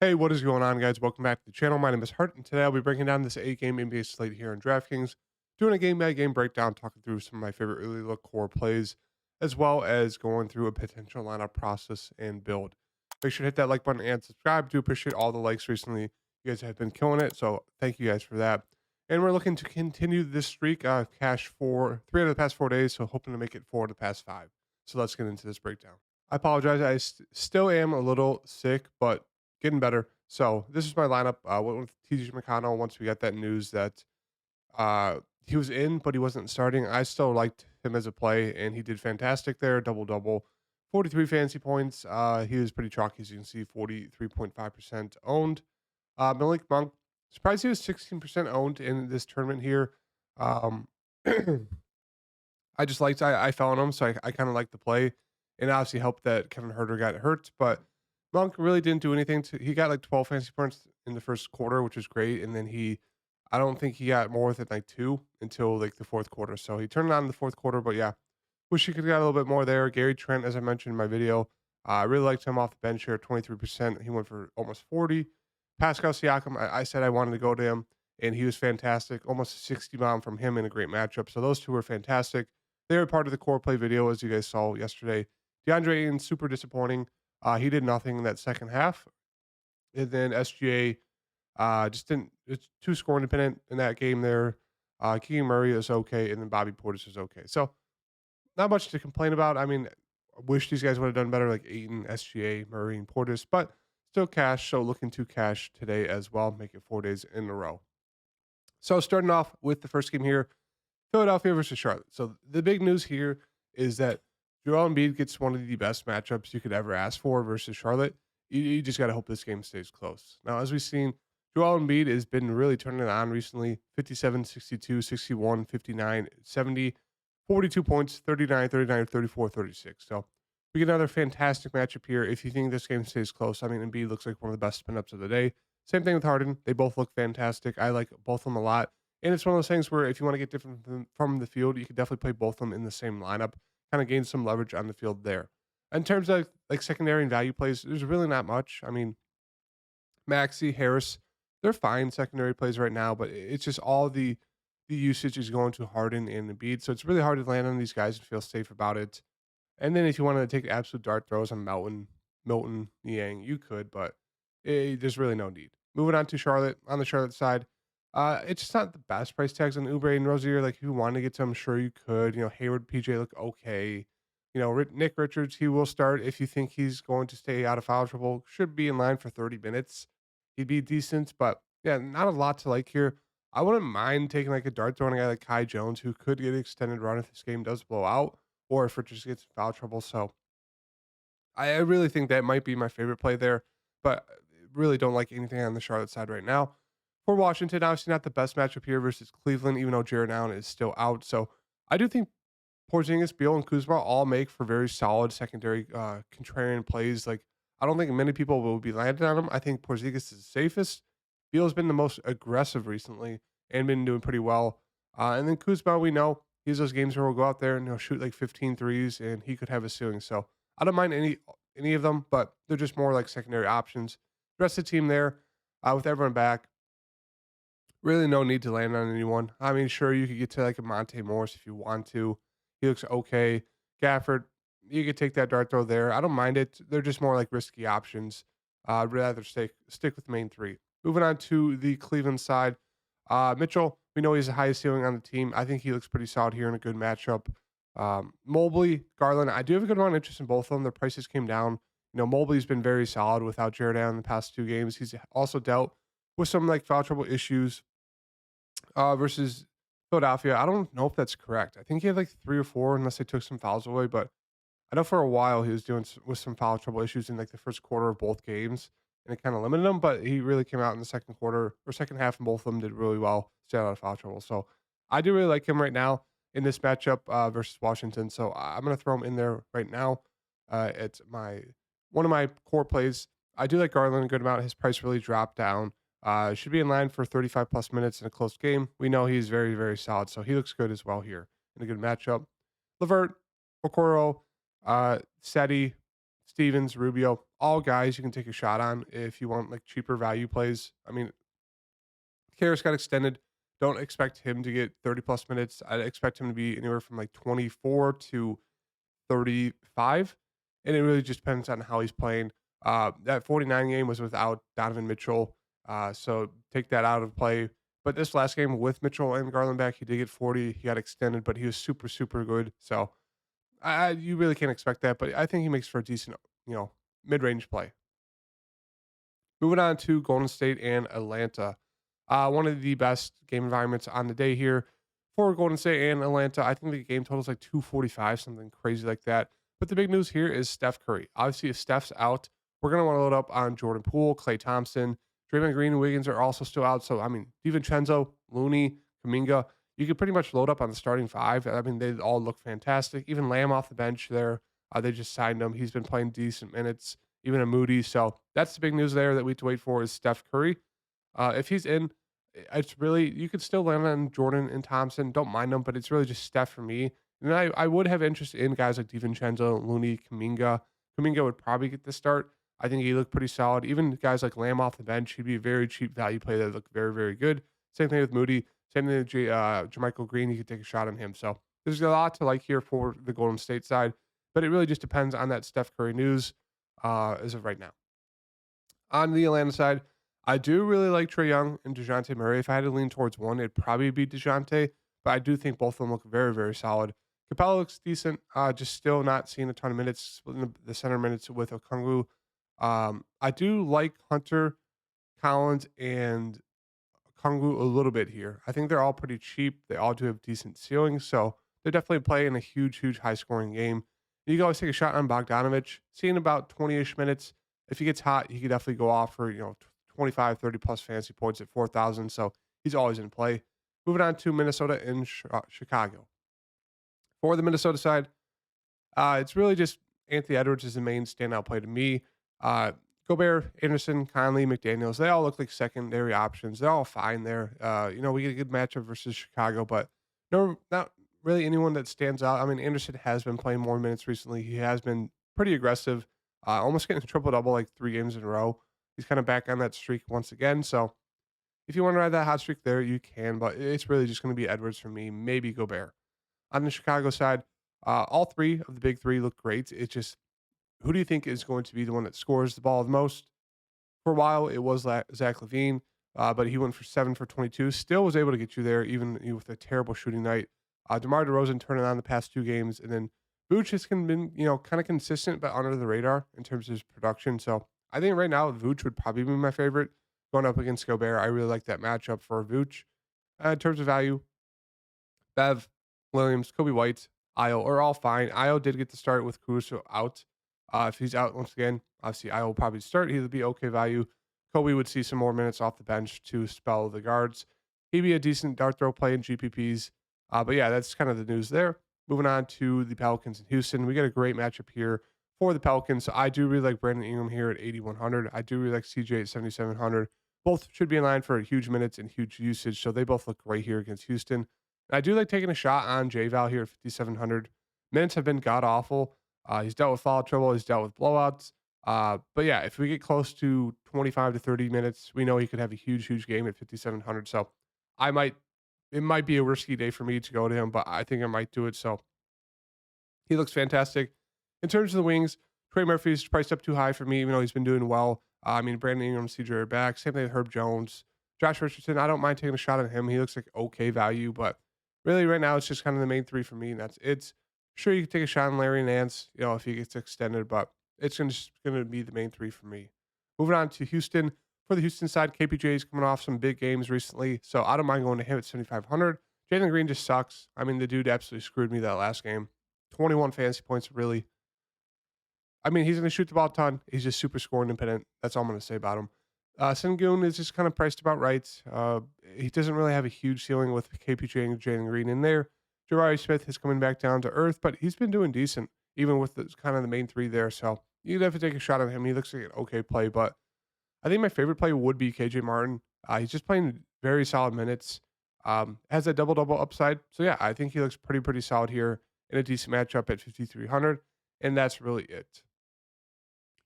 Hey, what is going on, guys? Welcome back to the channel. My name is Hart, and today I'll be breaking down this 8-game NBA slate here on DraftKings, doing a game-by-game breakdown, talking through some of my favorite early look core plays, as well as going through a potential lineup process and build. Make sure to hit that like button and subscribe. Do appreciate all the likes recently. You guys have been killing it, so thank you guys for that. And we're looking to continue this streak, cash for 3 out of the past 4 days, so hoping to make it 4 of the past 5. So let's get into this breakdown. I apologize. I still am a little sick, but getting better. So this is my lineup. Went with TJ McConnell once we got that news that he was in, but he wasn't starting. I still liked him as a play, and he did fantastic there. Double double, 43 fantasy points. He was pretty chalky, as you can see, 43.5% owned. Malik Monk, surprised he was 16% owned in this tournament here. Um, I just liked I fell on him, so I kind of liked the play, and obviously helped that Kevin Herter got hurt, but Monk really didn't do anything. He got like 12 fantasy points in the first quarter, which was great, and then I don't think he got more than like two until like the fourth quarter. So he turned it on in the fourth quarter, but yeah, wish he could have got a little bit more there. Gary Trent, as I mentioned in my video, I really liked him off the bench here, 23%. He went for almost 40. Pascal Siakam, I said I wanted to go to him, and he was fantastic. Almost a 60 bomb from him in a great matchup. So those two were fantastic. They were part of the core play video, as you guys saw yesterday. DeAndre Ayton, super disappointing. He did nothing in that second half. And then SGA just didn't, it's too score independent in that game there. Keegan Murray is okay. And then Bobby Portis is okay. So not much to complain about. I mean, I wish these guys would have done better, like Ayton, SGA, Murray, and Portis, but still cash. So looking to cash today as well, make it 4 days in a row. So starting off with the first game here, Philadelphia versus Charlotte. So the big news here is that Joel Embiid gets one of the best matchups you could ever ask for versus Charlotte. You just got to hope this game stays close. Now, as we've seen, Joel Embiid has been really turning it on recently: 57, 62, 61, 59, 70, 42 points, 39, 39, 34, 36. So we get another fantastic matchup here. If you think this game stays close, I mean, Embiid looks like one of the best spin ups of the day. Same thing with Harden. They both look fantastic. I like both of them a lot. And it's one of those things where if you want to get different from the field, you could definitely play both of them in the same lineup, kind of gain some leverage on the field there. In terms of like secondary and value plays, there's really not much. I mean, Maxi, Harris, they're fine secondary plays right now, but it's just all the usage is going to Harden and Embiid. So it's really hard to land on these guys and feel safe about it. And then if you wanted to take absolute dart throws on Milton, Niang, you could, but there's really no need. Moving on to Charlotte, on the Charlotte side, it's just not the best price tags on Oubre and Rozier. Like if you wanted to get some, sure you could. You know, Hayward, PJ look okay. You know, Nick Richards, he will start if you think he's going to stay out of foul trouble. Should be in line for 30 minutes. He'd be decent, but yeah, not a lot to like here. I wouldn't mind taking like a dart throwing guy like Kai Jones, who could get an extended run if this game does blow out, or if Richards gets in foul trouble. So I really think that might be my favorite play there, but really don't like anything on the Charlotte side right now. For Washington, obviously not the best matchup here versus Cleveland, even though Jared Allen is still out. So I do think Porzingis, Beal, and Kuzma all make for very solid secondary contrarian plays. Like I don't think many people will be landing on him. I think Porzingis is the safest. Beal's been the most aggressive recently and been doing pretty well. And then Kuzma, we know he's those games where he'll go out there and he'll shoot like 15 threes and he could have a ceiling. So I don't mind any of them, but they're just more like secondary options. The rest of the team there, with everyone back, really no need to land on anyone. I mean, sure, you could get to like a Monte Morris if you want to. He looks okay. Gafford, you could take that dart throw there. I don't mind it. They're just more like risky options. I'd rather stick with the main three. Moving on to the Cleveland side. Mitchell, we know he's the highest ceiling on the team. I think he looks pretty solid here in a good matchup. Mobley, Garland, I do have a good amount of interest in both of them. Their prices came down. You know, Mobley's been very solid without Jared Allen in the past 2 games. He's also dealt with some like foul trouble issues versus Philadelphia. I don't know if that's correct. I think he had like 3 or 4, unless they took some fouls away. But I know for a while he was doing with some foul trouble issues in like the first quarter of both games, and it kind of limited him. But he really came out in the second quarter or second half, and both of them did really well, stayed out of foul trouble. So I do really like him right now in this matchup versus Washington. So I'm gonna throw him in there right now. It's my one of my core plays. I do like Garland a good amount. His price really dropped down. Should be in line for 35 plus minutes in a close game. We know he's very, very solid, so he looks good as well here in a good matchup. Levert, Okoro, Seti, Stevens, Rubio, all guys you can take a shot on if you want like cheaper value plays. I mean, Karras got extended. Don't expect him to get 30 plus minutes. I expect him to be anywhere from like 24 to 35. And it really just depends on how he's playing. That 49 game was without Donovan Mitchell. So take that out of play. But this last game with Mitchell and Garland back, he did get 40. He got extended, but he was super, super good. So you really can't expect that. But I think he makes for a decent, mid range play. Moving on to Golden State and Atlanta. One of the best game environments on the day here for Golden State and Atlanta. I think the game total is like 245, something crazy like that. But the big news here is Steph Curry. Obviously, if Steph's out, we're going to want to load up on Jordan Poole, Klay Thompson, Draymond Green, and Wiggins are also still out. So, I mean, DiVincenzo, Looney, Kuminga, you could pretty much load up on the starting five. I mean, they all look fantastic. Even Lamb off the bench there. They just signed him. He's been playing decent minutes, even a Moody. So that's the big news there that we have to wait for is Steph Curry. If he's in, it's really you could still land on Jordan and Thompson. Don't mind them, but it's really just Steph for me. And I would have interest in guys like DiVincenzo, Looney, Kuminga. Kuminga would probably get the start. I think he looked pretty solid. Even guys like Lamb off the bench, he'd be a very cheap value play that look very, very good. Same thing with Moody. Same thing with Jermichael Green. You could take a shot on him. So there's a lot to like here for the Golden State side, but it really just depends on that Steph Curry news as of right now. On the Atlanta side, I do really like Trey Young and DeJounte Murray. If I had to lean towards one, it'd probably be DeJounte, but I do think both of them look very, very solid. Capella looks decent, just still not seeing a ton of minutes, splitting the center minutes with Okongwu. I do like Hunter, Collins, and Okongwu a little bit here. I think they're all pretty cheap. They all do have decent ceilings, so they're definitely playing a huge, huge high scoring game. You can always take a shot on Bogdanovich, seeing about 20-ish minutes. If he gets hot, he could definitely go off for, 25, 30 plus fantasy points at 4,000. So he's always in play. Moving on to Minnesota and Chicago. For the Minnesota side, it's really just Anthony Edwards is the main standout play to me. Gobert, Anderson, Conley, McDaniels, they all look like secondary options. They're all fine there. We get a good matchup versus Chicago, but no, not really anyone that stands out. I mean, Anderson has been playing more minutes recently. He has been pretty aggressive, almost getting a triple double like 3 games in a row. He's kind of back on that streak once again. So if you want to ride that hot streak there, you can, but it's really just going to be Edwards for me, maybe Gobert. On the Chicago side, all three of the big three look great. It's just who do you think is going to be the one that scores the ball the most? For a while, it was Zach Levine, but he went for 7 for 22. Still was able to get you there, even with a terrible shooting night. DeMar DeRozan turning on the past 2 games, and then Vooch has been, kind of consistent but under the radar in terms of his production. So I think right now Vooch would probably be my favorite going up against Gobert. I really like that matchup for Vooch. In terms of value, Bev, Williams, Kobe White, Io are all fine. Io did get the start with Caruso out. If he's out once again, obviously Io will probably start. He'll be okay value. Kobe would see some more minutes off the bench to spell the guards. He'd be a decent dart throw play in GPPs. But yeah, that's kind of the news there. Moving on to the Pelicans in Houston. We got a great matchup here for the Pelicans. So I do really like Brandon Ingram here at 8,100. I do really like CJ at 7,700. Both should be in line for huge minutes and huge usage. So they both look great here against Houston. I do like taking a shot on J-Val here at 5,700. Minutes have been god awful. He's dealt with foul trouble. He's dealt with blowouts. But yeah, if we get close to 25 to 30 minutes, we know he could have a huge, huge game at 5,700. So it might be a risky day for me to go to him, but I think I might do it. So he looks fantastic. In terms of the wings, Trey Murphy's priced up too high for me, even though he's been doing well. Brandon Ingram, CJ are back. Same thing with Herb Jones. Josh Richardson, I don't mind taking a shot at him. He looks like okay value, but really right now it's just kind of the main three for me. And it's sure you can take a shot on Larry Nance, if he gets extended, but it's just going to be the main three for me. Moving on to Houston. For the Houston side, KPJ is coming off some big games recently, so I don't mind going to him at 7,500. Jalen Green just sucks. I mean, the dude absolutely screwed me that last game. 21 fantasy points, really. I mean, he's going to shoot the ball a ton. He's just super scoring independent. That's all I'm going to say about him. Sengun is just kind of priced about right. He doesn't really have a huge ceiling with KPJ and Jalen Green in there. Jabari Smith is coming back down to earth, but he's been doing decent, even with kind of the main three there. So you'd have to take a shot on him. He looks like an okay play, but I think my favorite play would be KJ Martin. He's just playing very solid minutes. Has a double-double upside. So yeah, I think he looks pretty solid here in a decent matchup at 5,300, and that's really it.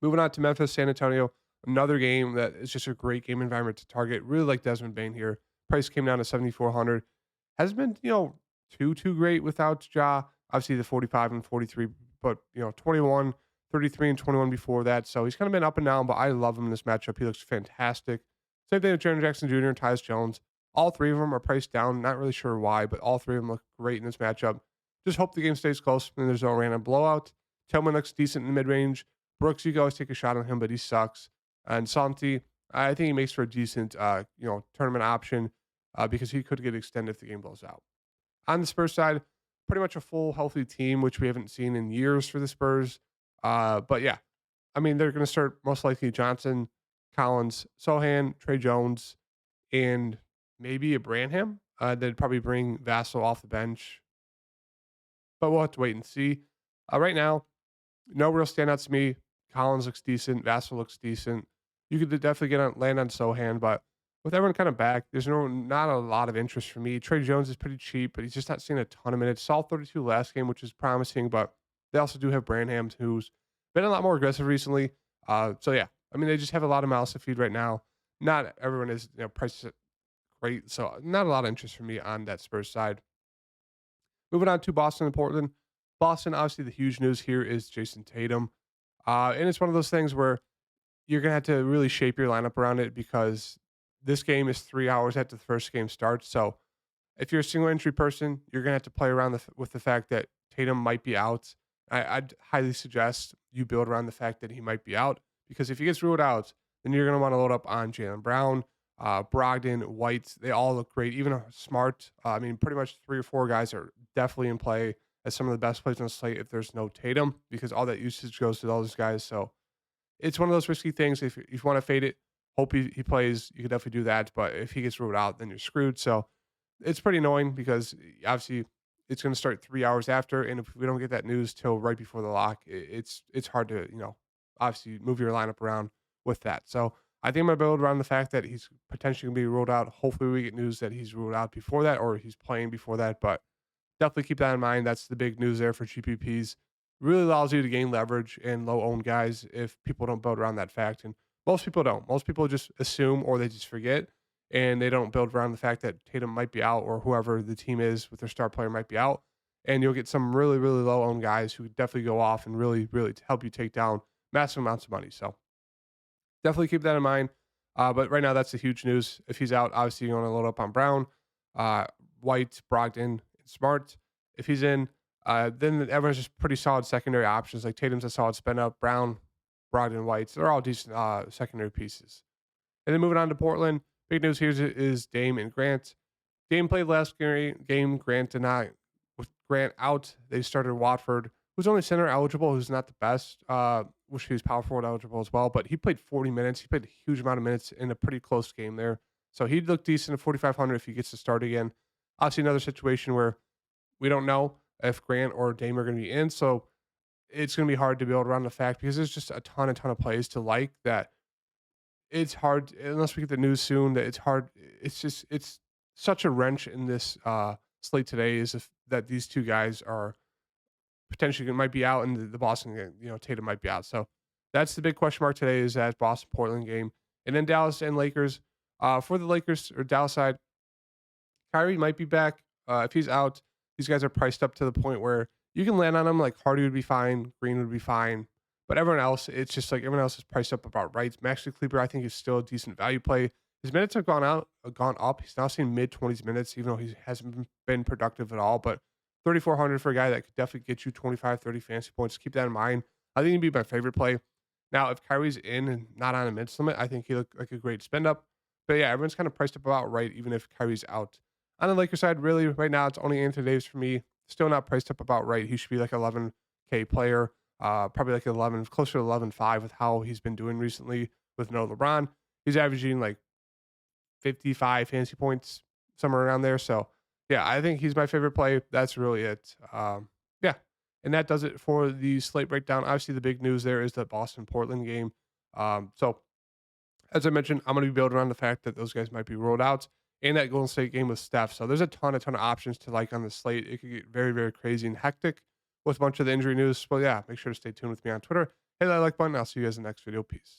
Moving on to Memphis, San Antonio, another game that is just a great game environment to target. Really like Desmond Bain here. Price came down to 7,400. Hasn't been, too great without Ja. Obviously the 45 and 43, but 21, 33 and 21 before that. So he's kind of been up and down, but I love him in this matchup. He looks fantastic. Same thing with Jaren Jackson Jr. and Tyus Jones. All three of them are priced down. Not really sure why, but all three of them look great in this matchup. Just hope the game stays close and there's no random blowout. Tillman looks decent in the mid range. Brooks, you can always take a shot on him, but he sucks. And Santi, I think he makes for a decent, tournament option because he could get extended if the game blows out. On the Spurs side, pretty much a full healthy team, which we haven't seen in years for the Spurs. But yeah, I mean, they're going to start most likely Johnson, Collins, Sohan, Trey Jones, and maybe a Branham. They'd probably bring Vassell off the bench, but we'll have to wait and see. Right now, no real standouts to me. Collins looks decent. Vassell looks decent. You could definitely land on Sohan, but with everyone kind of back, there's not a lot of interest for me. Trey Jones is pretty cheap, but he's just not seeing a ton of minutes. Saw 32 last game, which is promising, but they also do have Branham, who's been a lot more aggressive recently. So yeah, I mean, they just have a lot of mouths to feed right now. Not everyone is priced great, so not a lot of interest for me on that Spurs side. Moving on to Boston and Portland. Boston, obviously, the huge news here is Jason Tatum. And it's one of those things where you're going to have to really shape your lineup around it because this game is 3 hours after the first game starts. So if you're a single entry person, you're going to have to play around with the fact that Tatum might be out. I'd highly suggest you build around the fact that he might be out because if he gets ruled out, then you're going to want to load up on Jaylen Brown, Brogdon, White. They all look great. Even Smart. I mean, pretty much 3 or 4 guys are definitely in play as some of the best plays on the slate if there's no Tatum because all that usage goes to all those guys. So it's one of those risky things. If you want to fade it, hope he plays. You can definitely do that. But if he gets ruled out, then you're screwed. So it's pretty annoying because obviously it's going to start 3 hours after, and if we don't get that news till right before the lock, it's hard to obviously move your lineup around with that. So I think I'm gonna build around the fact that he's potentially gonna be ruled out. Hopefully, we get news that he's ruled out before that, or he's playing before that. But definitely keep that in mind. That's the big news there for GPPs. Really allows you to gain leverage and low owned guys if people don't build around that fact. And most people don't. Most people just assume or they just forget and they don't build around the fact that Tatum might be out or whoever the team is with their star player might be out. And you'll get some really, really low owned guys who definitely go off and really, really help you take down massive amounts of money. So definitely keep that in mind. But right now, that's the huge news. If he's out, obviously you want to load up on Brown, White, Brogdon, and Smart. If he's in, then everyone's just pretty solid secondary options. Like Tatum's a solid spin up. Brown, Brogdon, Whites, they're all decent secondary pieces. And then moving on to Portland, big news here is Dame and Grant. Dame played last game. Grant did not. With Grant out, they started Watford, who's only center eligible, who's not the best. Wish he was power forward eligible as well, but he played 40 minutes. He played a huge amount of minutes in a pretty close game there. So he'd look decent at 4,500 if he gets to start again. Obviously, another situation where we don't know if Grant or Dame are going to be in. So it's going to be hard to build around the fact because there's just a ton of plays to like that. It's hard unless we get the news soon that it's hard. It's such a wrench in this slate today is if that these two guys are potentially might be out and the Boston game, Tatum might be out. So that's the big question mark today is that Boston Portland game. And then Dallas and Lakers. For the Lakers or Dallas side, Kyrie might be back. If he's out, these guys are priced up to the point where you can land on them. Like Hardy would be fine, Green would be fine, but everyone else, it's just like everyone else is priced up about right. Max Kleber, I think, is still a decent value play. His minutes have gone up. He's now seen mid 20s minutes, even though he hasn't been productive at all. But 3,400 for a guy that could definitely get you 25, 30 fantasy points. Keep that in mind. I think he'd be my favorite play. Now, if Kyrie's in and not on a minutes limit, I think he looked like a great spend up. But yeah, everyone's kind of priced up about right, even if Kyrie's out. On the Lakers side, really, right now, it's only Anthony Davis for me. Still not priced up about right. He should be like 11K player, probably like 11, closer to 11.5 with how he's been doing recently with no LeBron. He's averaging like 55 fantasy points, somewhere around there. So, yeah, I think he's my favorite play. That's really it. Yeah, and that does it for the slate breakdown. Obviously, the big news there is the Boston-Portland game. So, as I mentioned, I'm going to be building around the fact that those guys might be rolled out and that Golden State game with Steph. So there's a ton of options to like on the slate. It could get very, very crazy and hectic with a bunch of the injury news. But yeah, make sure to stay tuned with me on Twitter Hit that like button. I'll see you guys in the next video. Peace.